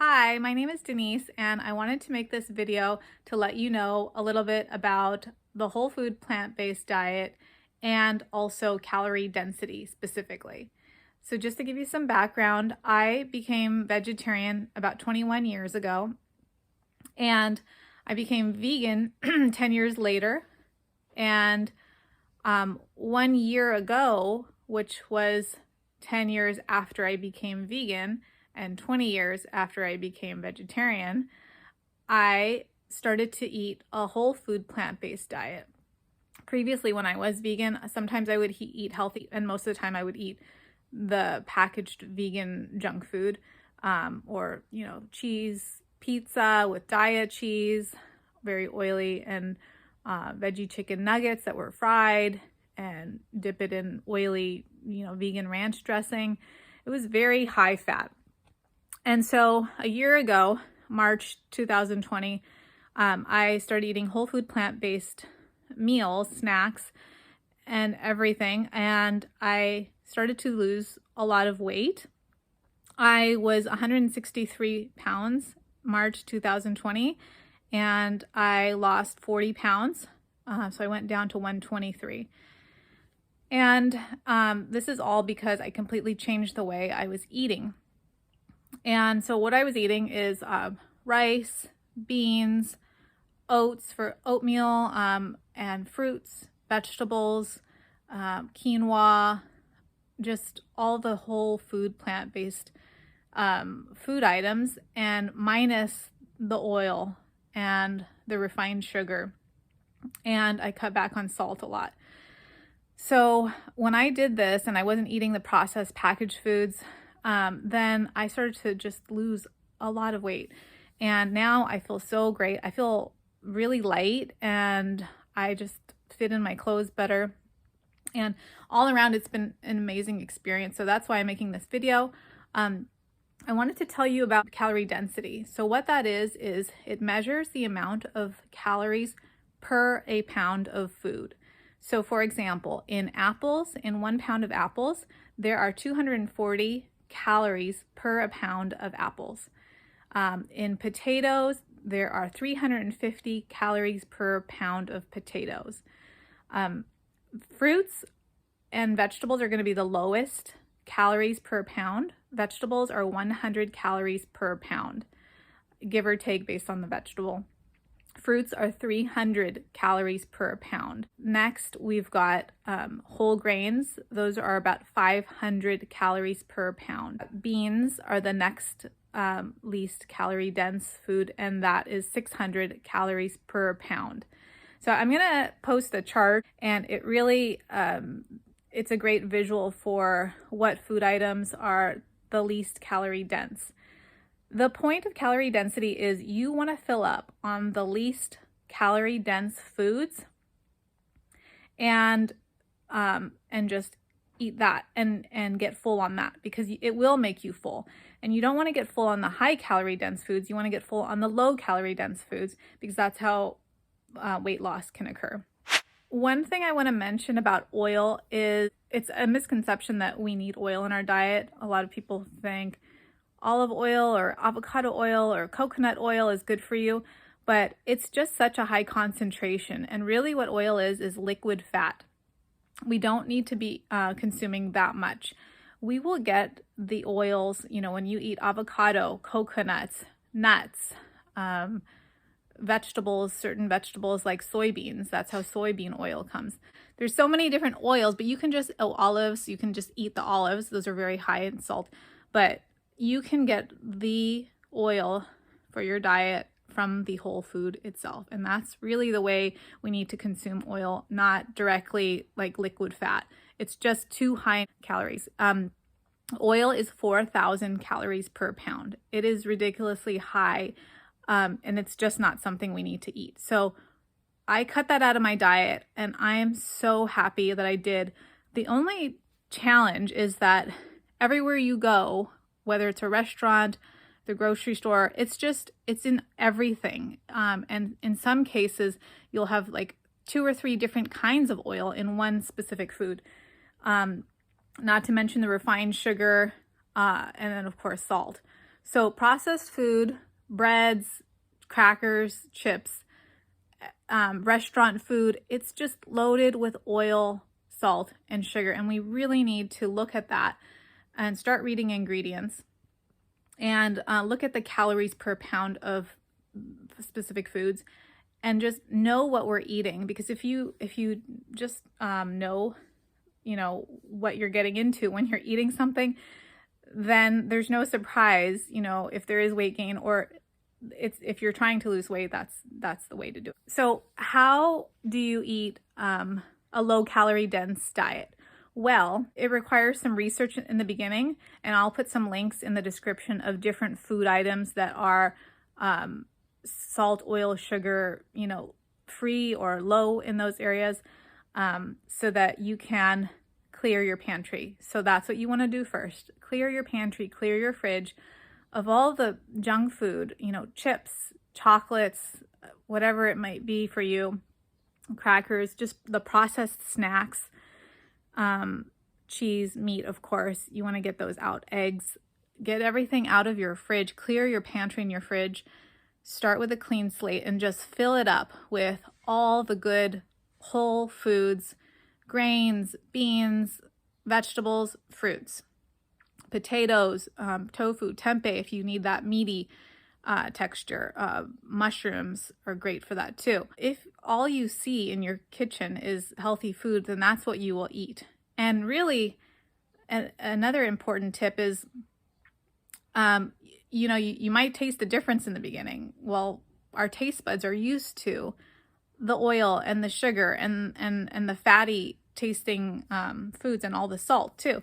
Hi, my name is Denise, and I wanted to make this video to let you know a little bit about the whole food plant-based diet and also calorie density specifically. So just to give you some background, I became vegetarian about 21 years ago, and I became vegan 10 years later. And 1 year ago, which was 10 years after I became vegan, and 20 years after I became vegetarian, I started to eat a whole food plant-based diet. Previously, when I was vegan, sometimes I would eat healthy, and most of the time I would eat the packaged vegan junk food, or, cheese pizza with diet cheese, very oily, and veggie chicken nuggets that were fried and dip it in oily, vegan ranch dressing. It was very high fat. And so a year ago, March 2020, I started eating whole food plant-based meals, snacks, and everything. And I started to lose a lot of weight. I was 163 pounds March 2020, and I lost 40 pounds. So I went down to 123. And this is all because I completely changed the way I was eating. And so what I was eating is rice, beans, oats for oatmeal, and fruits, vegetables, quinoa, just all the whole food plant-based food items, and minus the oil and the refined sugar. And I cut back on salt a lot. So when I did this and I wasn't eating the processed packaged foods, then I started to just lose a lot of weight. And now I feel so great. I feel really light, and I just fit in my clothes better. And all around, it's been an amazing experience. So that's why I'm making this video. I wanted to tell you about calorie density. So what that is it measures the amount of calories per a pound of food. So for example, in apples, in 1 pound of apples, there are 240 calories per a pound of apples. In potatoes, there are 350 calories per pound of potatoes. Fruits and vegetables are going to be the lowest calories per pound. Vegetables are 100 calories per pound, give or take based on the vegetable. Fruits are 300 calories per pound. Next, we've got whole grains. Those are about 500 calories per pound. Beans are the next least calorie dense food, and that is 600 calories per pound. So I'm gonna post a chart, and it really, it's a great visual for what food items are the least calorie dense. The point of calorie density is you want to fill up on the least calorie dense foods and just eat that and get full on that, because it will make you full. And you don't want to get full on the high calorie dense foods. You want to get full on the low calorie dense foods, because that's how weight loss can occur. One thing I want to mention about oil is it's a misconception that we need oil in our diet. A lot of people think olive oil or avocado oil or coconut oil is good for you, but it's just such a high concentration. And really what oil is liquid fat. We don't need to be consuming that much. We will get the oils, when you eat avocado, coconuts, nuts, vegetables, certain vegetables like soybeans. That's how soybean oil comes. There's so many different oils, but you can just, olives, you can just eat the olives. Those are very high in salt, but you can get the oil for your diet from the whole food itself. And that's really the way we need to consume oil, not directly like liquid fat. It's just too high in calories. Oil is 4,000 calories per pound. It is ridiculously high, and it's just not something we need to eat. So I cut that out of my diet, and I am so happy that I did. The only challenge is that everywhere you go, whether it's a restaurant, the grocery store, it's in everything. And in some cases, you'll have like 2 or 3 different kinds of oil in one specific food. Not to mention the refined sugar, and then of course salt. So processed food, breads, crackers, chips, restaurant food, it's just loaded with oil, salt, and sugar. And we really need to look at that and start reading ingredients and look at the calories per pound of specific foods and just know what we're eating. Because if you just know, what you're getting into when you're eating something, then there's no surprise, if there is weight gain, or if you're trying to lose weight, that's the way to do it. So how do you eat a low calorie dense diet? Well, it requires some research in the beginning, and I'll put some links in the description of different food items that are salt, oil, sugar, free or low in those areas, so that you can clear your pantry. So that's what you want to do first. Clear your pantry, clear your fridge of all the junk food, chips, chocolates, whatever it might be for you, crackers, just the processed snacks, cheese, meat, of course. You want to get those out. Eggs. Get everything out of your fridge. Clear your pantry and your fridge. Start with a clean slate and just fill it up with all the good whole foods, grains, beans, vegetables, fruits, potatoes, tofu, tempeh if you need that meaty texture. Mushrooms are great for that too. If all you see in your kitchen is healthy food, then that's what you will eat. And really, another important tip is, you might taste the difference in the beginning. Well, our taste buds are used to the oil and the sugar and the fatty tasting foods and all the salt too.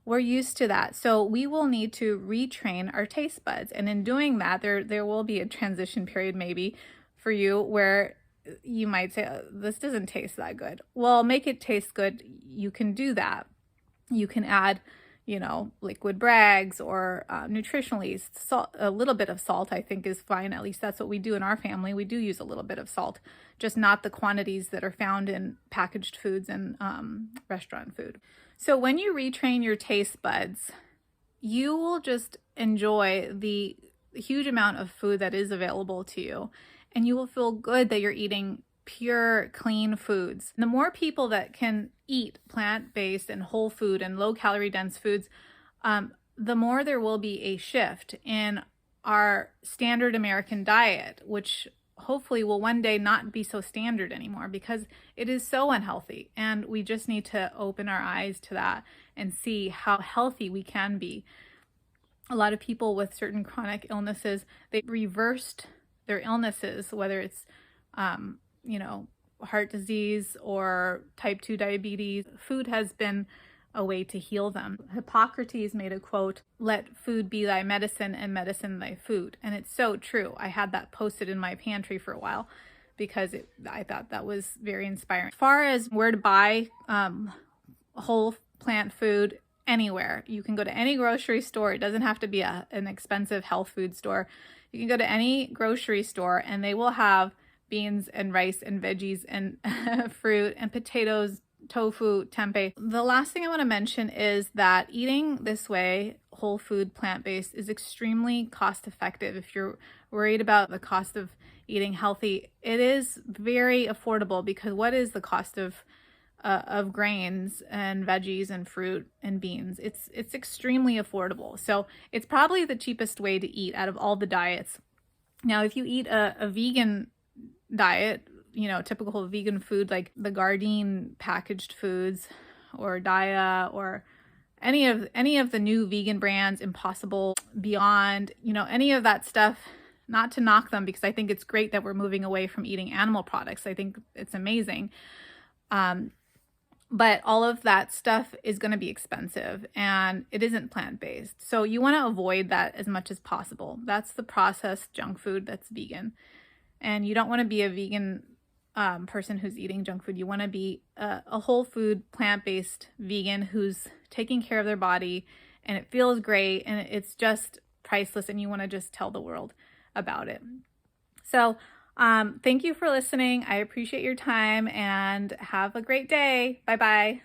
We're used to that. So we will need to retrain our taste buds. And in doing that, there will be a transition period maybe for you where you might say, oh, this doesn't taste that good. Well, make it taste good. You can do that. You can add, liquid brags or nutritionally salt. A little bit of salt, I think, is fine. At least that's what we do in our family. We do use a little bit of salt, just not the quantities that are found in packaged foods and restaurant food. So when you retrain your taste buds, you will just enjoy the huge amount of food that is available to you, and you will feel good that you're eating pure, clean foods. The more people that can eat plant-based and whole food and low-calorie dense foods, the more there will be a shift in our standard American diet, which hopefully will one day not be so standard anymore because it is so unhealthy. And we just need to open our eyes to that and see how healthy we can be. A lot of people with certain chronic illnesses, they reversed their illnesses, whether it's, heart disease or type 2 diabetes. Food has been a way to heal them. Hippocrates made a quote, "Let food be thy medicine and medicine thy food." And it's so true. I had that posted in my pantry for a while because I thought that was very inspiring. As far as where to buy whole plant food, anywhere. You can go to any grocery store. It doesn't have to be an expensive health food store. You can go to any grocery store and they will have beans and rice and veggies and fruit and potatoes, tofu, tempeh. The last thing I want to mention is that eating this way, whole food, plant-based, is extremely cost effective. If you're worried about the cost of eating healthy, it is very affordable because what is the cost of grains and veggies and fruit and beans? It's extremely affordable. So it's probably the cheapest way to eat out of all the diets. Now, if you eat a vegan diet, typical vegan food like the Gardein packaged foods or Daya or any of the new vegan brands, Impossible, Beyond, any of that stuff, not to knock them because I think it's great that we're moving away from eating animal products. I think it's amazing. But all of that stuff is going to be expensive and it isn't plant-based. So you want to avoid that as much as possible. That's the processed junk food that's vegan. And you don't want to be a vegan person who's eating junk food. You want to be a whole food, plant-based vegan who's taking care of their body and it feels great and it's just priceless and you want to just tell the world about it. So thank you for listening. I appreciate your time and have a great day. Bye-bye.